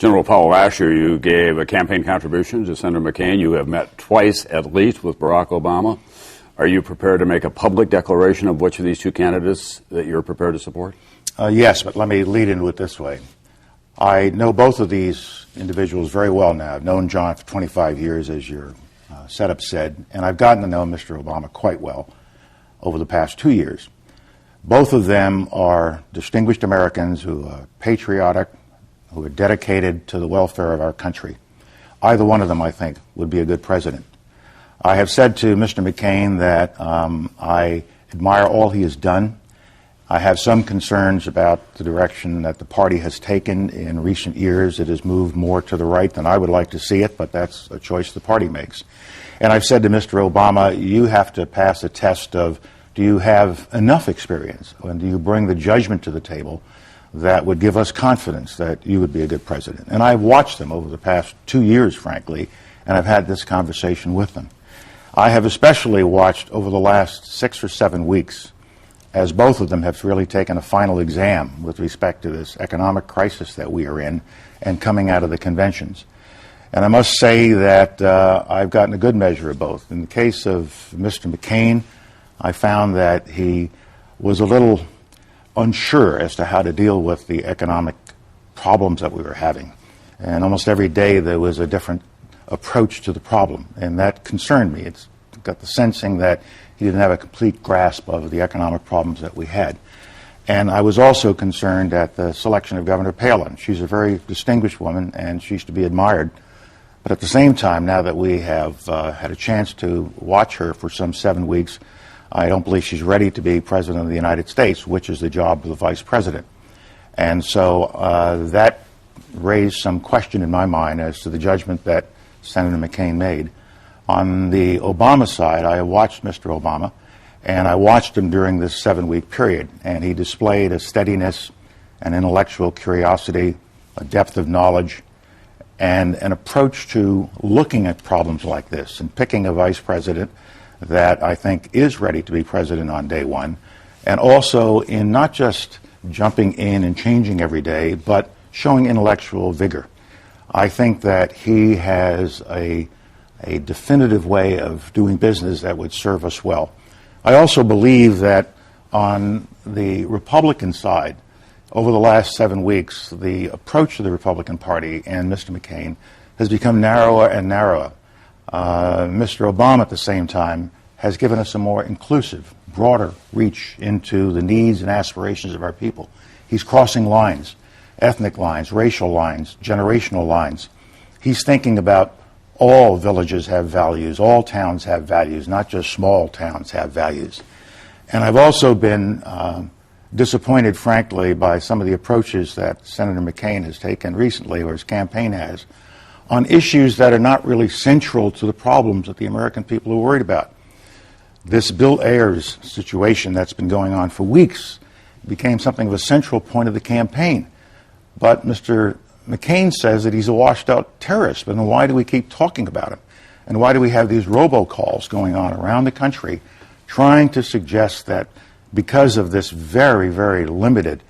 General Paul, last year you gave a campaign contribution to Senator McCain. You have met twice at least with Barack Obama. Are you prepared to make a public declaration of which of these two candidates that you're prepared to support? Yes, but let me lead into it this way. I know both of these individuals very well now. I've known John for 25 years, as your setup said, and I've gotten to know Mr. Obama quite well over the past 2 years. Both of them are distinguished Americans who are patriotic, who are dedicated to the welfare of our country. Either one of them, I think, would be a good president. I have said to Mr. McCain that I admire all he has done. I have some concerns about the direction that the party has taken in recent years. It has moved more to the right than I would like to see it, but that's a choice the party makes. And I've said to Mr. Obama, you have to pass a test of, do you have enough experience, and do you bring the judgment to the table that would give us confidence that you would be a good president? And I've watched them over the past 2 years, frankly, and I've had this conversation with them. I have especially watched over the last 6 or 7 weeks as both of them have really taken a final exam with respect to this economic crisis that we are in and coming out of the conventions. And I must say that I've gotten a good measure of both. In the case of Mr. McCain, I found that he was a little unsure as to how to deal with the economic problems that we were having. And almost every day there was a different approach to the problem, and that concerned me. It's got the sensing that he didn't have a complete grasp of the economic problems that we had. And I was also concerned at the selection of Governor Palin. She's a very distinguished woman, and she's to be admired. But at the same time, now that we have had a chance to watch her for some 7 weeks, I don't believe she's ready to be President of the United States, which is the job of the Vice President. And so that raised some question in my mind as to the judgment that Senator McCain made. On the Obama side, I watched Mr. Obama, and I watched him during this 7-week period, and he displayed a steadiness, an intellectual curiosity, a depth of knowledge, and an approach to looking at problems like this and picking a vice president that I think is ready to be president on day one, and also in not just jumping in and changing every day, but showing intellectual vigor. I think that he has a definitive way of doing business that would serve us well. I also believe that on the Republican side, over the last 7 weeks, the approach to the Republican Party and Mr. McCain has become narrower and narrower. Mr. Obama, at the same time, has given us a more inclusive, broader reach into the needs and aspirations of our people. He's crossing lines, ethnic lines, racial lines, generational lines. He's thinking about all villages have values, all towns have values, not just small towns have values. And I've also been disappointed, frankly, by some of the approaches that Senator McCain has taken recently, or his campaign has, on issues that are not really central to the problems that the American people are worried about. This Bill Ayers situation that's been going on for weeks became something of a central point of the campaign. But Mr. McCain says that he's a washed-out terrorist. But then why do we keep talking about him? And why do we have these robocalls going on around the country trying to suggest that because of this very, very limited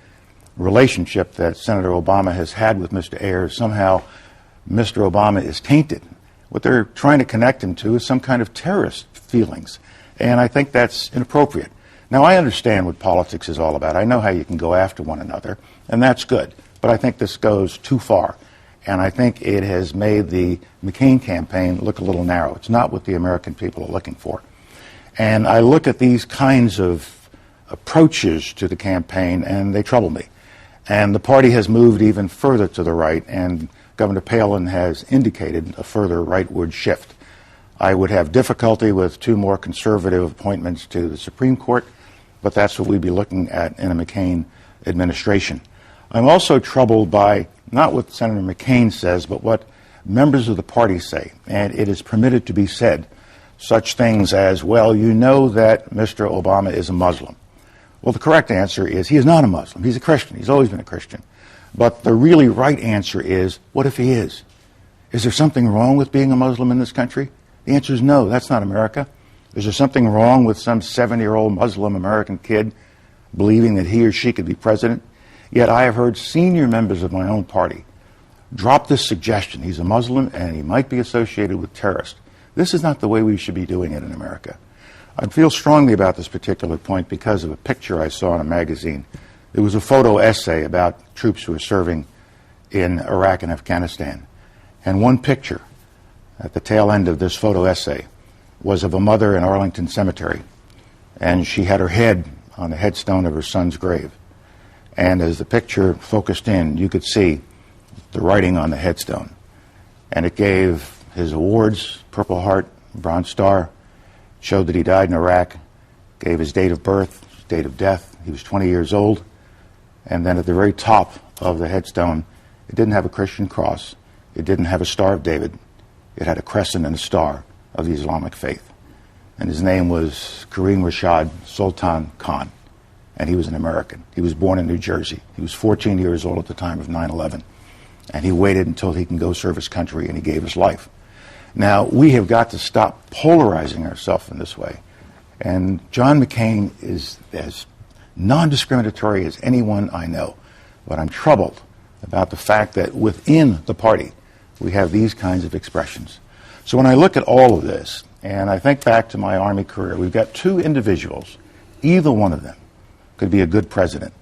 relationship that Senator Obama has had with Mr. Ayers, somehow Mr. Obama is tainted? What they're trying to connect him to is some kind of terrorist feelings. And I think that's inappropriate. Now, I understand what politics is all about. I know how you can go after one another, and that's good. But I think this goes too far. And I think it has made the McCain campaign look a little narrow. It's not what the American people are looking for. And I look at these kinds of approaches to the campaign, and they trouble me. And the party has moved even further to the right, and Governor Palin has indicated a further rightward shift. I would have difficulty with 2 more conservative appointments to the Supreme Court, but that's what we'd be looking at in a McCain administration. I'm also troubled by not what Senator McCain says, but what members of the party say. And it is permitted to be said such things as, well, you know that Mr. Obama is a Muslim. Well, the correct answer is he is not a Muslim. He's a Christian. He's always been a Christian. But the really right answer is, what if he is? Is there something wrong with being a Muslim in this country? The answer is no. That's not America. Is there something wrong with some 70-year-old Muslim American kid believing that he or she could be president? Yet I have heard senior members of my own party drop this suggestion. He's a Muslim and he might be associated with terrorists. This is not the way we should be doing it in America. I feel strongly about this particular point because of a picture I saw in a magazine. It was a photo essay about troops who were serving in Iraq and Afghanistan. And one picture at the tail end of this photo essay was of a mother in Arlington Cemetery. And she had her head on the headstone of her son's grave. And as the picture focused in, you could see the writing on the headstone. And it gave his awards, Purple Heart, Bronze Star, showed that he died in Iraq, gave his date of birth, his date of death. He was 20 years old. And then at the very top of the headstone, it didn't have a Christian cross. It didn't have a Star of David. It had a crescent and a star of the Islamic faith. And his name was Kareem Rashad Sultan Khan. And he was an American. He was born in New Jersey. He was 14 years old at the time of 9/11. And he waited until he can go serve his country, and he gave his life. Now, we have got to stop polarizing ourselves in this way. And John McCain is as non-discriminatory as anyone I know. But I'm troubled about the fact that within the party, we have these kinds of expressions. So when I look at all of this, and I think back to my Army career, we've got two individuals, either one of them could be a good president.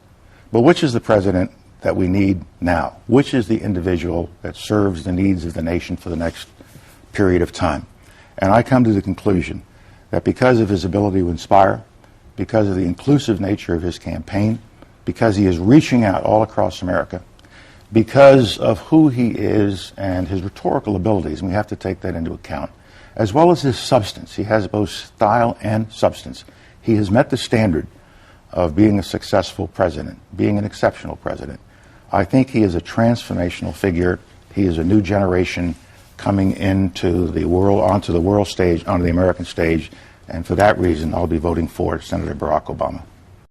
But which is the president that we need now? Which is the individual that serves the needs of the nation for the next period of time? And I come to the conclusion that because of his ability to inspire, because of the inclusive nature of his campaign, because he is reaching out all across America, because of who he is and his rhetorical abilities, and we have to take that into account, as well as his substance. He has both style and substance. He has met the standard of being a successful president, being an exceptional president. I think he is a transformational figure. He is a new generation coming into the world, onto the world stage, onto the American stage, and for that reason, I'll be voting for Senator Barack Obama.